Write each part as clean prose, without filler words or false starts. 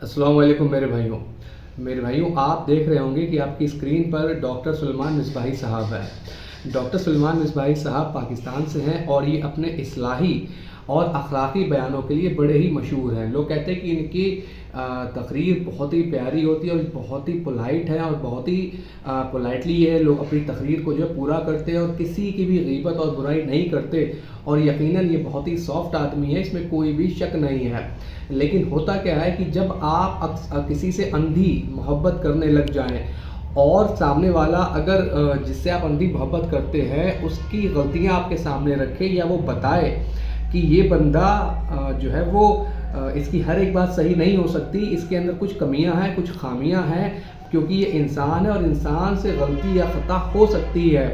अस्सलाम वालेकुम मेरे भाइयों आप देख रहे होंगे कि आपकी स्क्रीन पर डॉक्टर सुलेमान मिसबाही साहब है। डॉक्टर सुलेमान मिसबाही साहब पाकिस्तान से हैं और ये अपने इस्लाही और अखलाकी बयानों के लिए बड़े ही मशहूर हैं। लोग कहते हैं कि इनकी तकरीर बहुत ही प्यारी होती है और बहुत ही पोलाइट है और बहुत ही पोलाइटली ये लोग अपनी तकरीर को जो पूरा करते हैं और किसी की भी गीबत और बुराई नहीं करते और यकीनन ये बहुत ही सॉफ्ट आदमी है, इसमें कोई भी शक नहीं है। लेकिन होता क्या है कि जब आप किसी से अंधी मोहब्बत करने लग जाएं और सामने वाला अगर जिससे आप अंधी मोहब्बत करते हैं उसकी गलतियां आपके सामने रखे या वो बताए कि ये बंदा जो है वो इसकी हर एक बात सही नहीं हो सकती, इसके अंदर कुछ कमियां हैं, कुछ खामियां हैं, क्योंकि ये इंसान है और इंसान से गलती या खता हो सकती है,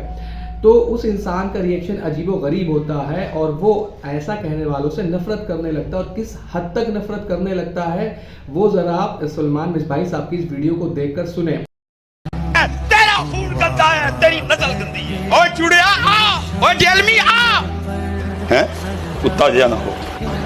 तो उस इंसान का रिएक्शन अजीबो गरीब होता है और वो ऐसा कहने वालों से नफरत करने लगता है। और किस हद तक नफरत करने लगता है वो ज़रा आप सुलेमान मिसबाही साहब की इस वीडियो को देखकर सुने। तेरा खून गंदा है, तेरी नस्ल गंदी है। ओए चुड़िया आ, ओए जेलमी आ। हैं? कुत्ता जिया ना हो।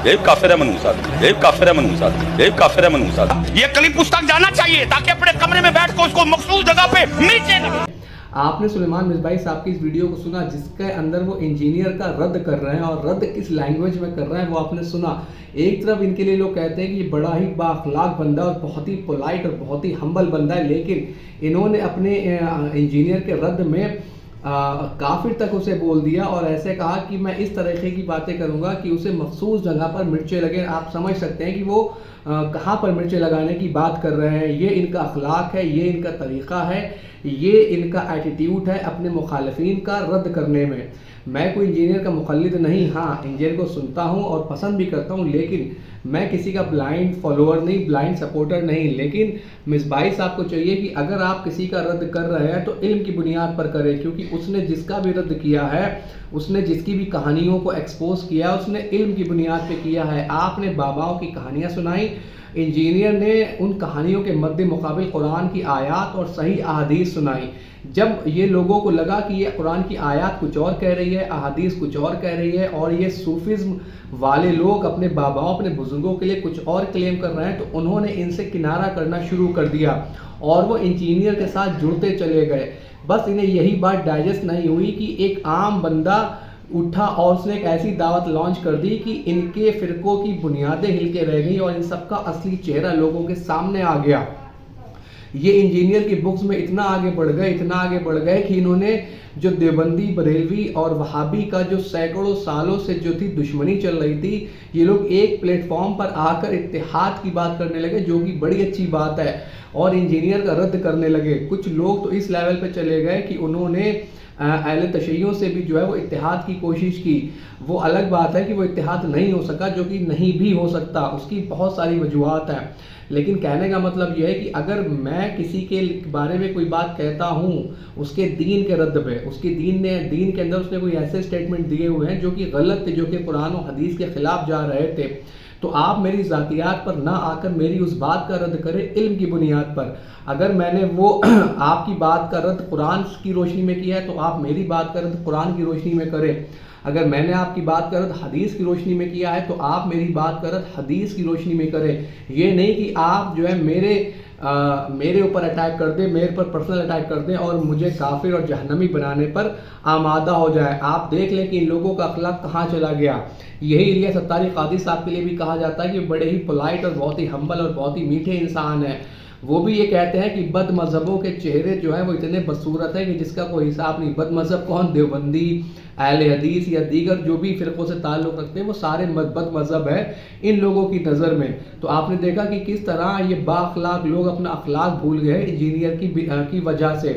ये काफिर है मनूसाद, ये काफिर है मनूसाद, ये काफिर है मनूसाद। ये कली पुस्तक जाना चाहिए ताकि अपने कमरे में बैठ कर उसको मखसूस जगह पे मिर्चे लगे। आपने सुलेमान मिसबाही साहब की इस वीडियो को सुना जिसके अंदर वो इंजीनियर का रद्द कर रहे हैं और रद्द किस लैंग्वेज में कर रहे हैं वो आपने सुना। एक तरफ इनके लिए लोग कहते हैं कि ये बड़ा ही बाअखलाक बंदा और बहुत ही पोलाइट और बहुत ही हम्बल बंदा है, लेकिन इन्होंने अपने इंजीनियर के रद्द में काफिर तक उसे बोल दिया और ऐसे कहा कि मैं इस तरीके की बातें करूंगा कि उसे मखसूस जगह पर मिर्चे लगे। आप समझ सकते हैं कि वो कहाँ पर मिर्चे लगाने की बात कर रहे हैं। ये इनका अखलाक है, ये इनका तरीक़ा है, ये इनका एटीट्यूड है अपने मुखालिफिन का रद्द करने में। मैं कोई इंजीनियर का मुखल्लिद नहीं, हाँ इंजीनियर को सुनता हूँ और पसंद भी करता हूँ, लेकिन मैं किसी का ब्लाइंड फॉलोअर नहीं, ब्लाइंड सपोर्टर नहीं। लेकिन मिसबाही साहब को चाहिए कि अगर आप किसी का रद्द कर रहे हैं तो इल्म की बुनियाद पर करें, क्योंकि उसने जिसका भी रद्द किया है, उसने जिसकी भी कहानियों को एक्सपोज किया, उसने इल्म की बुनियाद पे किया है। आपने बाबाओं की कहानियाँ सुनाई, इंजीनियर ने उन कहानियों के मद्दे मुकाबिल कुरान की आयत और सही अहादीस सुनाई। जब ये लोगों को लगा कि ये कुरान की आयत कुछ और कह रही है, अहादीस कुछ और कह रही है और ये सूफिज्म वाले लोग अपने बाबाओं अपने बुजुर्गों के लिए कुछ और क्लेम कर रहे हैं, तो उन्होंने इनसे किनारा करना शुरू कर दिया और वो इंजीनियर के साथ जुड़ते चले गए। बस इन्हें यही बात डाइजेस्ट नहीं हुई कि एक आम बंदा उठा और उसने एक ऐसी दावत लॉन्च कर दी कि इनके फिरकों की बुनियादें हिल के रह गई और इन सबका असली चेहरा लोगों के सामने आ गया। ये इंजीनियर की बुक्स में इतना आगे बढ़ गए कि इन्होंने जो देवबंदी, बरेलवी और वहाबी का जो सैकड़ों सालों से जो थी दुश्मनी चल रही थी, ये लोग एक प्लेटफॉर्म पर आकर इत्तेहाद की बात करने लगे, जो कि बड़ी अच्छी बात है, और इंजीनियर का रद्द करने लगे। कुछ लोग तो इस लेवल पे चले गए कि उन्होंने अहले तशय्युं से भी जो है वो इत्तेहाद की कोशिश की। वो अलग बात है कि वो इत्तेहाद नहीं हो सका, जो कि नहीं भी हो सकता, उसकी बहुत सारी वजूहात हैं। लेकिन कहने का मतलब यह है कि अगर मैं किसी के बारे में कोई बात कहता हूँ उसके दीन के रद्द पे, उसके दीन के अंदर उसने कोई ऐसे स्टेटमेंट दिए हुए हैं जो कि गलत थे, जो कि कुरान और हदीस के खिलाफ जा रहे थे, तो आप मेरी ज़ातियात पर ना आकर मेरी उस बात का रद्द करें इल्म की बुनियाद पर। अगर मैंने वो आपकी बात का रद्द कुरान की रोशनी में किया है तो आप मेरी बात का रद्द कुरान की रोशनी में करें। अगर मैंने आपकी बात का रद्द हदीस की रोशनी में किया है तो आप मेरी बात का रद्द हदीस की रोशनी में करें। ये नहीं कि आप जो है मेरे ऊपर अटैक कर दें, मेरे पर पर्सनल अटैक कर दें और मुझे काफिर और जहन्नमी बनाने पर आमादा हो जाए। आप देख लें कि इन लोगों का अखलाक कहाँ चला गया। यही इलियास अत्तारी कादी साहब के लिए भी कहा जाता है कि बड़े ही पोलाइट और बहुत ही हम्बल और बहुत ही मीठे इंसान हैं। वो भी ये कहते हैं कि बद मजहबों के चेहरे जो है वो इतने बदसूरत है कि जिसका कोई हिसाब नहीं। बद मजहब कौन? देवबंदी, अहले हदीस या दीगर जो भी फिरकों से ताल्लुक़ रखते हैं वो सारे बद मजहब है इन लोगों की नज़र में। तो आपने देखा कि किस तरह ये बाअखलाक लोग अपना अखलाक भूल गए इंजीनियर की वजह से।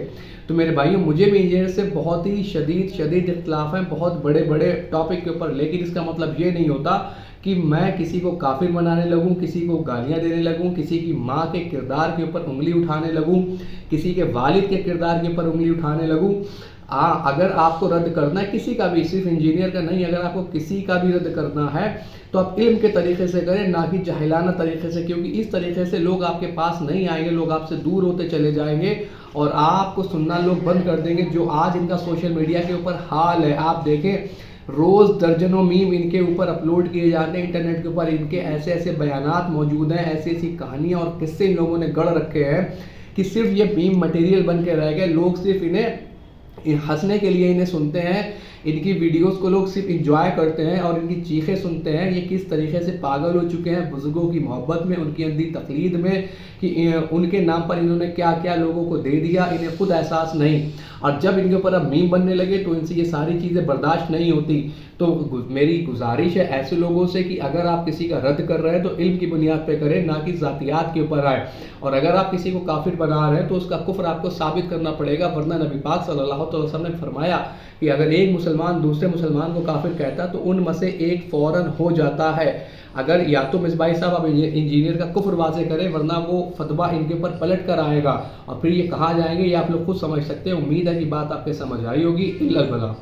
तो मेरे भाइयों, मुझे भी इंजीनियर से बहुत ही शदीद इख्तिलाफ हैं बहुत बड़े बड़े टॉपिक के ऊपर, लेकिन इसका मतलब ये नहीं होता कि मैं किसी को काफिर बनाने लगूं, किसी को गालियां देने लगूं, किसी की माँ के किरदार के ऊपर उंगली उठाने लगूं, किसी के वालिद के किरदार के ऊपर उंगली उठाने लगूं। अगर आपको रद्द करना है किसी का भी, सिर्फ इंजीनियर का नहीं, अगर आपको किसी का भी रद्द करना है तो आप इल्म के तरीके से करें, ना कि जाहिलाना तरीके से, क्योंकि इस तरीके से लोग आपके पास नहीं आएंगे, लोग आपसे दूर होते चले जाएंगे और आपको सुनना लोग बंद कर देंगे, जो आज इनका सोशल मीडिया के ऊपर हाल है। आप देखें रोज़ दर्जनों मीम इनके ऊपर अपलोड किए जाते हैं इंटरनेट के ऊपर। इनके ऐसे ऐसे बयानात मौजूद हैं, ऐसी ऐसी कहानियाँ और किस्से इन लोगों ने गढ़ रखे हैं कि सिर्फ ये मीम मटेरियल बन के रह गए। लोग सिर्फ इन्हें हंसने के लिए इन्हें सुनते हैं, इनकी वीडियोस को लोग सिर्फ इंजॉय करते हैं और इनकी चीखें सुनते हैं। ये किस तरीके से पागल हो चुके हैं बुजुर्गों की मोहब्बत में, उनकी अंधी तकलीद में, कि उनके नाम पर इन्होंने क्या क्या लोगों को दे दिया, इन्हें खुद एहसास नहीं। और जब इनके ऊपर अब मीम बनने लगे तो इनसे ये सारी चीज़ें बर्दाश्त नहीं होती। तो मेरी गुजारिश है ऐसे लोगों से कि अगर आप किसी का रद्द कर रहे हैं तो इल्म की बुनियाद पे करें, ना कि ज़ातियात के ऊपर आए। और अगर आप किसी को काफिर बना रहे हैं तो उसका कुफ्र आपको साबित करना पड़ेगा, वरना नबी पाक सल्लल्लाहु अलैहि वसल्लम ने फरमाया कि अगर एक मुसलमान दूसरे मुसलमान को काफिर कहता तो उनमें से एक फ़ौरन हो जाता है। अगर या तो मिसबाही साहब आप इंजीनियर का कुफ्र वाज़े करें, वरना वो फतवा इनके ऊपर पलट कर आएगा और फिर ये कहाँ जाएंगे ये आप लोग खुद समझ सकते हैं। उम्मीद है कि बात आपके समझ आई होगी। इल्लल बला।